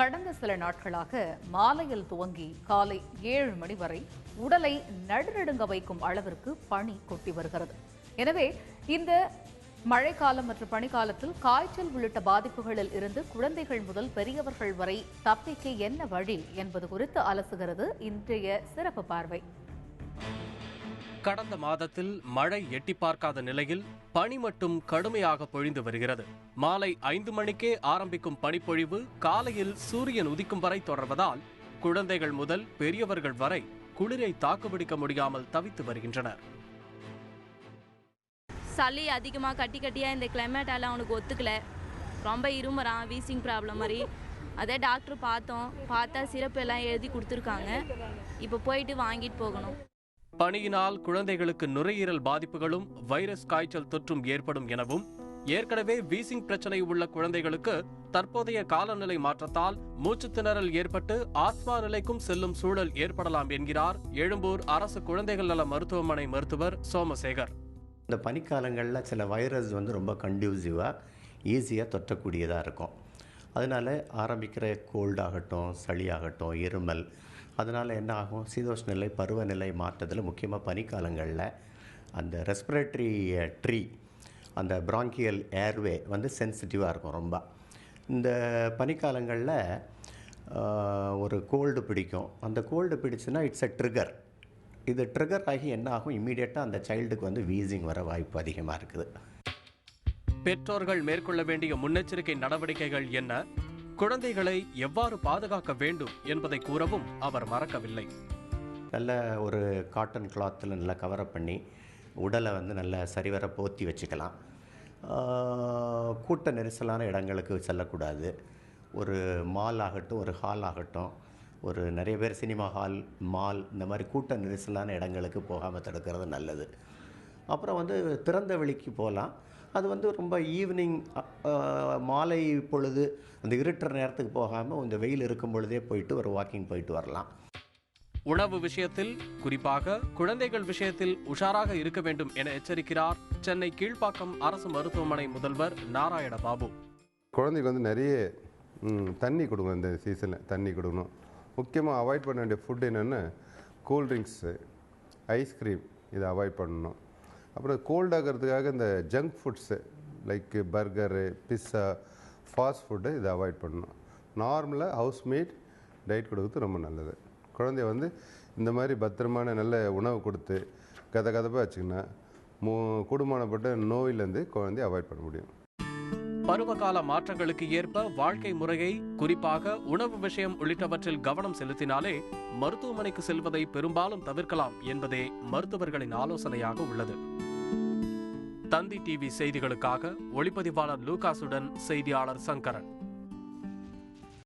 கடந்த சில நாட்களாக மாலையில் துவங்கி காலை 7 மணி வரை உடலை நடுநடுங்க வைக்கும் அளவிற்கு பனி கொட்டி வருகிறது. எனவே இந்த மழைக்காலம் மற்றும் பனிக்காலத்தில் காய்ச்சல் உள்ளிட்ட பாதிப்புகளில் இருந்து குழந்தைகள் முதல் பெரியவர்கள் வரை தப்பிக்க என்ன வழி என்பது குறித்து அலசுகிறது இன்றைய சிறப்பு பார்வை. கடந்த மாதத்தில் மழை எட்டி பார்க்காத நிலையில் பனி மட்டும் கடுமையாக பொழிந்து வருகிறது. மாலை 5 மணிக்கே ஆரம்பிக்கும் பனிப்பொழிவு காலையில் சூரியன் உதிக்கும் வரை தொடர்வதால் குழந்தைகள் முதல் பெரியவர்கள் வரை குளிரை தாக்குப்பிடிக்க முடியாமல் தவித்து வருகின்றனர். சளி அதிகமாக கட்டியாக இந்த கிளைமேட்டால் அவனுக்கு ஒத்துக்கல, ரொம்ப இருமுறான், வீசிங் ப்ராப்ளம் மாதிரி. அதே டாக்டர் பார்த்தா சிரப்பு எல்லாம் எழுதி கொடுத்துருக்காங்க. இப்போ போயிட்டு வாங்கிட்டு போகணும். பனியினால் குழந்தைகளுக்கு நுரையீரல் பாதிப்புகளும் வைரஸ் காய்ச்சல் தொற்றும் ஏற்படும் எனவும், ஏற்கனவே வீசிங் பிரச்சனை உள்ள குழந்தைகளுக்கு தற்போதைய காலநிலை மாற்றத்தால் மூச்சுத்திணறல் ஏற்பட்டு ஆஸ்மா நிலைக்கும் செல்லும் சூழல் ஏற்படலாம் என்கிறார் எழும்பூர் அரசு குழந்தைகள் நல மருத்துவமனை மருத்துவர் சோமசேகர். இந்த பனிக்காலங்களில் சில வைரஸ் ரொம்ப கண்டியூசிவாக ஈஸியாக தொற்றக்கூடியதாக இருக்கும். அதனால் ஆரம்பிக்கிற கோல்டாகட்டும், சளியாகட்டும், இருமல், அதனால் என்ன ஆகும், சீதோஷ்ண பருவநிலை மாற்றத்தில் முக்கியமாக பனிக்காலங்களில் அந்த ரெஸ்பிரேட்டரி ட்ரீ, அந்த பிராங்கியல் ஏர்வே சென்சிட்டிவாக இருக்கும் ரொம்ப. இந்த பனிக்காலங்களில் ஒரு கோல்டு பிடிக்கும். அந்த கோல்டு பிடிச்சுன்னா இட்ஸ் எ ட்ரிகர். இது ட்ரிகர் ஆகி என்ன ஆகும், இம்மீடியட்டாக அந்த சைல்டுக்கு வீசிங் வர வாய்ப்பு அதிகமாக இருக்குது. பெற்றோர்கள் மேற்கொள்ள வேண்டிய முன்னெச்சரிக்கை நடவடிக்கைகள் என்ன, குழந்தைகளை எவ்வாறு பாதுகாக்க வேண்டும் என்பதை கூறவும் அவர் மறக்கவில்லை. நல்ல ஒரு காட்டன் கிளாத்தில் நல்லா கவரப் பண்ணி உடலை நல்லா சரிவர போத்தி வச்சுக்கலாம். கூட்ட நெரிசலான இடங்களுக்கு செல்லக்கூடாது. ஒரு மால் ஆகட்டும், ஒரு ஹால் ஆகட்டும், ஒரு நிறைய பேர் சினிமா ஹால், மால், இந்த மாதிரி கூட்ட நெரிசலான இடங்களுக்கு போகாமல் தடுக்கிறது நல்லது. அப்புறம் திறந்த வெளிக்கு போகலாம். அது ரொம்ப ஈவினிங், மாலை பொழுது, அந்த இருட்டுற நேரத்துக்கு போகாமல் இந்த வெயில் இருக்கும் பொழுதே போயிட்டு ஒரு வாக்கிங் போயிட்டு வரலாம். உணவு விஷயத்தில், குறிப்பாக குழந்தைகள் விஷயத்தில் உஷாராக இருக்க வேண்டும் என எச்சரிக்கிறார் சென்னை கீழ்ப்பாக்கம் அரசு மருத்துவமனை முதல்வர் நாராயணபாபு. குழந்தைக்கு நிறைய தண்ணி கொடுக்கணும். இந்த சீசனில் தண்ணி கொடுக்கணும். முக்கியமாக அவாய்ட் பண்ண வேண்டிய ஃபுட் என்னென்னா கூல்ட்ரிங்க்ஸு, ஐஸ்கிரீம், இதை அவாய்ட் பண்ணணும். அப்புறம் கோல்டாகிறதுக்காக இந்த junk foods like burger, pizza, fast food இதை அவாய்ட் பண்ணணும். நார்மலாக ஹவுஸ்மேட் டயட் கொடுக்குறது ரொம்ப நல்லது. குழந்தைய இந்த மாதிரி பத்திரமான நல்ல உணவு கொடுத்து கதப்பாக வச்சுக்கினா கூடுமானப்பட்ட நோயிலேருந்து குழந்தைய அவாய்ட் பண்ண முடியும். பருவகால மாற்றங்களுக்கு ஏற்ப வாழ்க்கை முறையை, குறிப்பாக உணவு விஷயம் உள்ளிட்டவற்றில் கவனம் செலுத்தினாலே மருத்துவமனைக்கு செல்வதை பெரும்பாலும் தவிர்க்கலாம் என்பதே மருத்துவர்களின் ஆலோசனையாக உள்ளது. தந்தி டிவி செய்திகளுக்காக ஒளிப்பதிவாளர் லூகாசுடன் செய்தியாளர் சங்கரன்.